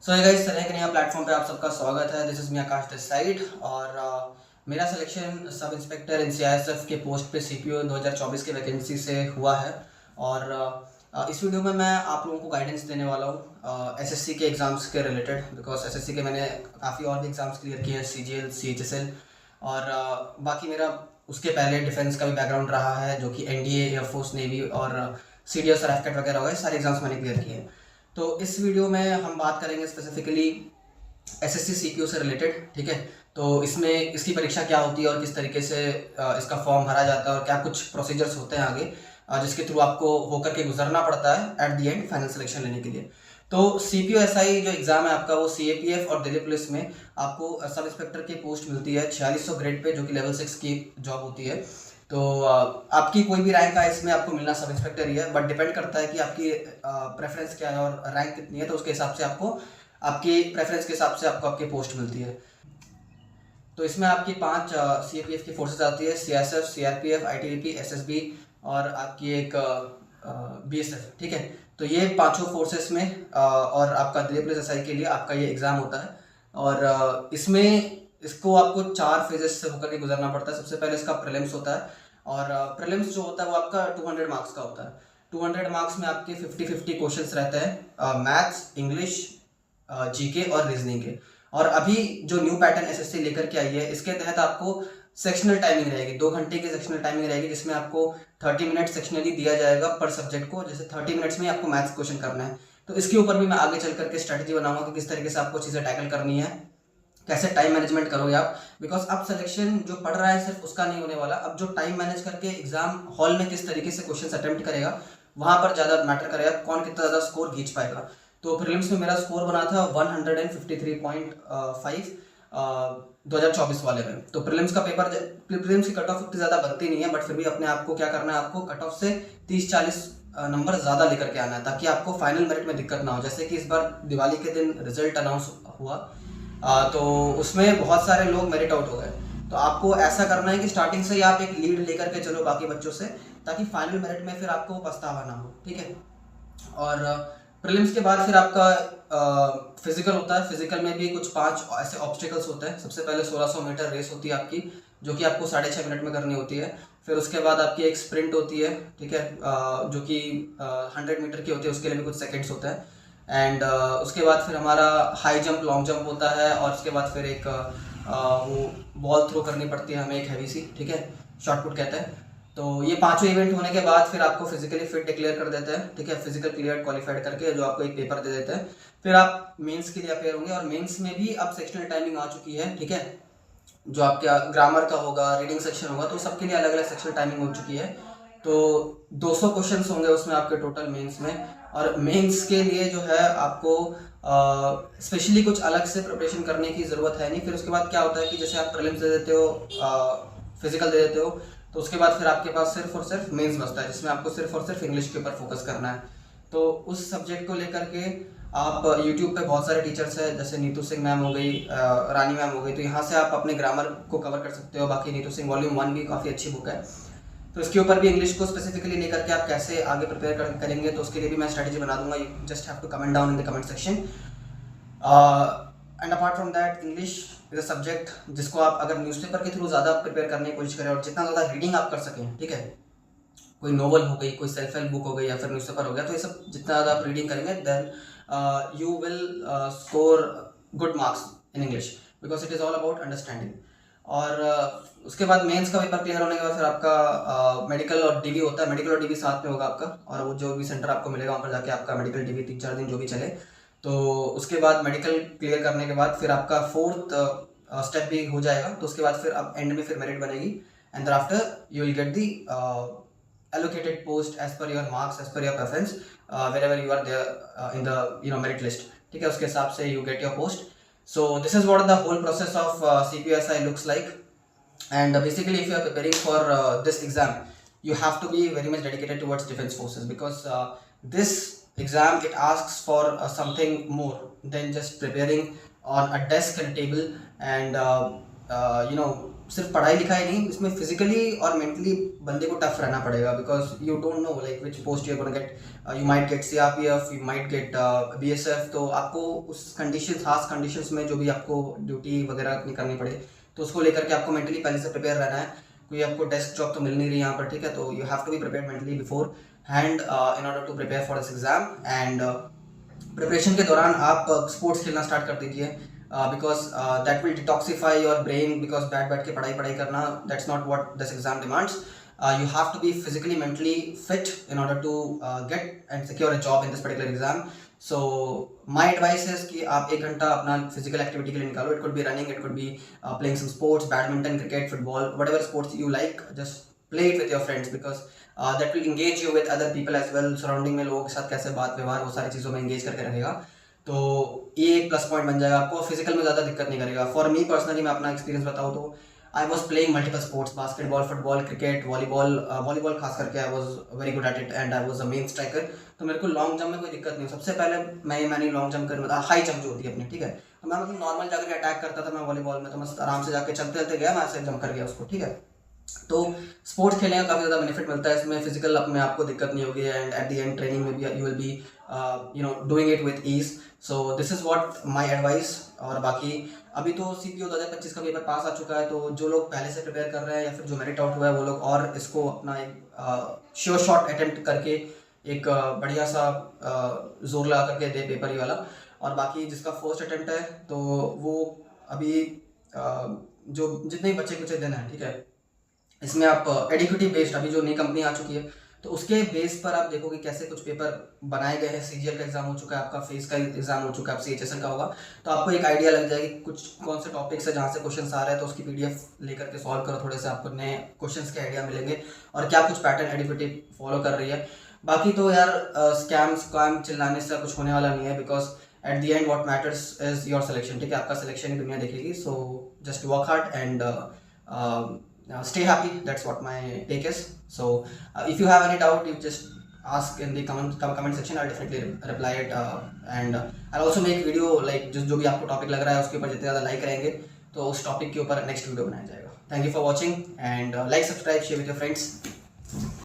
सो ये गाइस एक नया प्लेटफॉर्म पे आप सबका स्वागत है। This is me Akash this side और मेरा सिलेक्शन सब इंस्पेक्टर इन सीआईएसएफ के पोस्ट पे सीपीओ 2024 के वैकेंसी से हुआ है। और इस वीडियो में मैं आप लोगों को गाइडेंस देने वाला हूँ एसएससी के एग्ज़ाम्स के रिलेटेड, बिकॉज एसएससी के मैंने काफ़ी और भी एग्ज़ाम्स क्लियर किए हैं, सीजीएल, सीएचएसएल और बाकी मेरा उसके पहले डिफेंस का भी बैकग्राउंड रहा है, जो कि एनडीए, एयरफोर्स, नेवी और सीडीएस और एफकेट वगैरह हो गए, सारे एग्ज़ाम्स मैंने क्लियर किए हैं। तो इस वीडियो में हम बात करेंगे स्पेसिफिकली एसएससी सीपीओ से रिलेटेड, ठीक है। तो इसमें इसकी परीक्षा क्या होती है और किस तरीके से इसका फॉर्म भरा जाता है और क्या कुछ प्रोसीजर्स होते हैं आगे जिसके थ्रू आपको होकर के गुजरना पड़ता है eight the and final selection लेने के लिए। तो सीपीओ एसआई जो एग्ज़ाम है आपका, वो सीएपीएफ और दिल्ली पुलिस में आपको सब इंस्पेक्टर की पोस्ट मिलती है 4600 ग्रेड पे, जो कि लेवल 6 की जॉब होती है। तो आपकी कोई भी रैंक आए इसमें आपको मिलना सब इंस्पेक्टर ही है, बट डिपेंड करता है कि आपकी प्रेफरेंस क्या है और रैंक कितनी है, तो उसके हिसाब से आपको आपकी प्रेफरेंस के हिसाब से आपको आपकी पोस्ट मिलती है। तो इसमें आपकी 5 सीएपीएफ की फोर्सेस आती है, सीएसएफ, सीआरपीएफ, आईटीबीपी, एसएसबी और आपकी एक बीएसएफ, ठीक है। तो ये पांचों फोर्सेस में और आपका दिल्ली पुलिस एसआई के लिए आपका ये एग्ज़ाम होता है। और इसमें इसको आपको 4 फेजेस से होकर के गुजरना पड़ता है। सबसे पहले इसका प्रीलिम्स होता है और प्रीलिम्स जो होता है वो आपका 200 मार्क्स का होता है। 200 मार्क्स में आपके 50-50 क्वेश्चंस रहते हैं, मैथ्स, इंग्लिश, जीके और रीजनिंग के। और अभी जो न्यू पैटर्न एसएससी लेकर के आई है, इसके तहत आपको सेक्शनल टाइमिंग रहेगी, 2 घंटे की सेक्शनल टाइमिंग रहेगी, जिसमें आपको 30 मिनट सेक्शनली दिया जाएगा पर सब्जेक्ट को। जैसे 30 मिनट्स में आपको मैथ्स क्वेश्चन करना है, तो इसके ऊपर भी मैं आगे चल करके स्ट्रेटजी बनाऊंगा कि किस तरीके से आपको चीज़ें टैकल करनी है, कैसे टाइम मैनेजमेंट करोगे आप। बिकॉज अब सिलेक्शन जो पढ़ रहा है सिर्फ उसका नहीं होने वाला, अब जो टाइम मैनेज करके एग्जाम हॉल में किस तरीके से क्वेश्चन अटेम्प्ट करेगा, वहां पर ज़्यादा मैटर करेगा कौन कितना ज़्यादा स्कोर खींच पाएगा। तो प्रीलिम्स में मेरा स्कोर बना था 153.5 2024 वाले में। तो प्रीलिम्स का पेपर, प्रीलिम्स की कट ऑफ इतनी ज़्यादा बनती नहीं है, बट फिर भी अपने आप को क्या करना है, आपको कट ऑफ से 30-40 नंबर ज़्यादा लेकर के आना है, ताकि आपको फाइनल मेरिट में दिक्कत ना हो। जैसे कि इस बार दिवाली के दिन रिजल्ट अनाउंस हुआ, तो उसमें बहुत सारे लोग मेरिट आउट हो गए। तो आपको ऐसा करना है कि स्टार्टिंग से ही आप एक लीड लेकर के चलो बाकी बच्चों से, ताकि फाइनल मेरिट में फिर आपको पछतावा ना हो, ठीक है। और प्रीलिम्स के बाद फिर आपका फिजिकल होता है। फिजिकल में भी कुछ 5 ऐसे ऑब्स्टिकल्स होते हैं। सबसे पहले 1600 मीटर रेस होती है आपकी, जो कि आपको 6.5 मिनट में करनी होती है। फिर उसके बाद आपकी एक स्प्रिंट होती है, ठीक है, जो कि 100 मीटर की होती है, उसके लिए भी कुछ सेकेंड्स होता है। एंड उसके बाद फिर हमारा हाई जंप, लॉन्ग जंप होता है, और उसके बाद फिर एक वो बॉल थ्रो करनी पड़ती है हमें, एक हैवी सी, ठीक है, शॉर्ट पुट कहते हैं। तो ये 5 इवेंट होने के बाद फिर आपको फिजिकली फिट डिक्लेयर कर देते हैं, ठीक है, फिजिकल क्लियर क्वालिफाइड करके जो आपको एक पेपर दे देते हैं। फिर आप मेंस के लिए अपेयर होंगे, और मेंस में भी अब सेक्शनल टाइमिंग आ चुकी है, ठीक है। जो आपका ग्रामर का होगा, रीडिंग सेक्शन होगा, तो सबके लिए अलग अलग सेक्शनल टाइमिंग हो चुकी है। तो 200 क्वेश्चन होंगे उसमें आपके टोटल मेंस में। और मेंस के लिए जो है आपको स्पेशली कुछ अलग से प्रिपरेशन करने की ज़रूरत है नहीं। फिर उसके बाद क्या होता है कि जैसे आप प्रीलिम्स दे देते हो, फिजिकल दे देते हो, तो उसके बाद फिर आपके पास सिर्फ और सिर्फ मेंस बचता है, जिसमें आपको सिर्फ और सिर्फ इंग्लिश के ऊपर फोकस करना है। तो उस सब्जेक्ट को लेकर के आप यूट्यूब पे बहुत सारे टीचर्स हैं, जैसे नीतू सिंह मैम हो गई, रानी मैम हो गई, तो यहाँ से आप अपने ग्रामर को कवर कर सकते हो। बाकी नीतू सिंह वॉल्यूम 1 भी काफ़ी अच्छी बुक है, तो इसके ऊपर भी इंग्लिश को स्पेसिफिकली लेकर के आप कैसे आगे प्रिपेयर करेंगे, तो उसके लिए भी मैं स्ट्रेटजी बना दूंगा। You just have to comment down in the comment section. And apart from that, English is a subject जिसको आप अगर न्यूज़पेपर के थ्रू ज़्यादा प्रिपेयर करने की कोशिश करें, और जितना ज़्यादा रीडिंग आप कर सकें, ठीक है, कोई नोवेल हो गई, कोई सेल्फ हेल्प बुक हो गई, या फिर न्यूज़पेपर हो गया, तो ये सब जितना ज़्यादा आप रीडिंग करेंगे, then you will score good marks in English, because it is all about understanding. और उसके बाद मेंस का पेपर क्लियर होने के बाद फिर आपका मेडिकल और डीवी होता है। मेडिकल और डीवी साथ में होगा आपका, और वो जो भी सेंटर आपको मिलेगा वहाँ पर जाके आपका मेडिकल डीवी 3-4 दिन जो भी चले। तो उसके बाद मेडिकल क्लियर करने के बाद फिर आपका 4th स्टेप भी हो जाएगा। तो उसके बाद फिर अब एंड में फिर मेरिट बनेगी, and thereafter you will get the allocated post as per your marks, as per your preference, wherever you are there in the merit list, ठीक है, उसके हिसाब से you get your post. So this is what the whole process of CPSI looks like. And basically, if you are preparing for this exam, you have to be very much dedicated towards defense forces, because this exam, it asks for something more than just preparing on a desk and a table and सिर्फ पढ़ाई लिखाई नहीं, इसमें physically और mentally बंदे को tough रहना पड़ेगा, because you don't know like which post you are gonna get. You might get CRPF, you might get BSF. तो आपको उस कंडीशन, खास कंडीशंस में जो भी आपको ड्यूटी वगैरह अपनी करनी पड़े, तो उसको लेकर के आपको मेंटली पहले से प्रिपेयर रहना है। कोई आपको डेस्क जॉब तो मिल नहीं रही यहाँ पर, ठीक है, तो you have to be prepare mentally beforehand in order to prepare for this exam. And preparation के दौरान आप स्पोर्ट्स खेलना स्टार्ट कर दीजिए, because that will detoxify your brain, because बैठ के पढ़ाई करना, that's not what this exam demands. You have to be physically, mentally fit in order to get and secure a job in this particular exam. So my advice is कि आप 1 घंटा अपना physical activity के लिए निकालो. It could be running, it could be playing some sports, badminton, cricket, football, whatever sports you like, just play it with your friends, because that will engage you with other people as well. Surrounding में लोगों के साथ कैसे बात व्यवहार, वो सारी चीज़ों में engage करके रखेगा, तो ये एक प्लस पॉइंट बन जाएगा आपको। फिजिकल में ज़्यादा दिक्कत नहीं करेगा। फॉर मी पर्सनली, मैं अपना एक्सपीरियंस बताऊँ तो I was playing multiple sports, basketball, football, cricket, volleyball खास करके I was very good at it and I was a main striker। तो मेरे को लॉन्ग जंप में कोई दिक्कत नहीं हो। सबसे पहले मैंने लॉन्ग जंप कर, मतलब हाई जंप जो होती है अपनी, ठीक है, तो मैं मतलब नॉर्मल जाकर अटैक करता था मैं वॉलीबॉल में, तो मैं आराम से जाके चलते गया, मैं ऐसे जंप कर गया उसको, ठीक है। तो स्पोर्ट्स खेलने का काफ़ी ज़्यादा बेनिफिट मिलता है इसमें। फिजिकल अपने आपको दिक्कत नहीं होगी, and at the end training में भी you will be doing it with ease. So this is what my advice. और बाकी अभी तो सीपीओ 2025 का पेपर पास आ चुका है, तो जो लोग पहले से प्रिपेयर कर रहे हैं या फिर जो मेरिट आउट हुआ है, वो लोग और इसको अपना एक श्योर शॉट अटेम्प्ट करके एक बढ़िया सा जोर लगा करके दे पेपर ही वाला। और बाकी जिसका फर्स्ट अटेम्प्ट है, तो वो अभी जो जितने भी बच्चे कुछ दिन हैं, ठीक है, इसमें आप एडिक्विटी बेस्ड, अभी जो नई कंपनी आ चुकी है, तो उसके बेस पर आप देखोगे कैसे कुछ पेपर बनाए गए हैं। सीजीएल का एग्जाम हो चुका है, आपका फेस का एग्जाम हो चुका है, आप सीएचएसएल का होगा, तो आपको एक आइडिया लग जाएगी कुछ कौन से टॉपिक्स है जहाँ से क्वेश्चन आ रहे हैं, तो उसकी पीडीएफ लेकर के सॉल्व करो, थोड़े से आपको नए क्वेश्चंस के आइडिया मिलेंगे और क्या कुछ पैटर्न एडिक्विटी फॉलो कर रही है। बाकी तो यार स्कैम चिल्लाने से कुछ होने वाला नहीं है, because at the and what matters is your selection, ठीक है, आपका सिलेक्शन ही दुनिया देखेगी। So just work hard and stay happy. That's what my take is. So if you have any doubt, you just ask in the comment section. I'll definitely reply it, and I'll also make video like जो भी आपको topic लग रहा है उसके ऊपर जितने ज़्यादा लाइक रहेंगे, तो उस टॉपिक के ऊपर नेक्स्ट वीडियो बनाया जाएगा। Thank you for watching, and like, subscribe, share with your friends.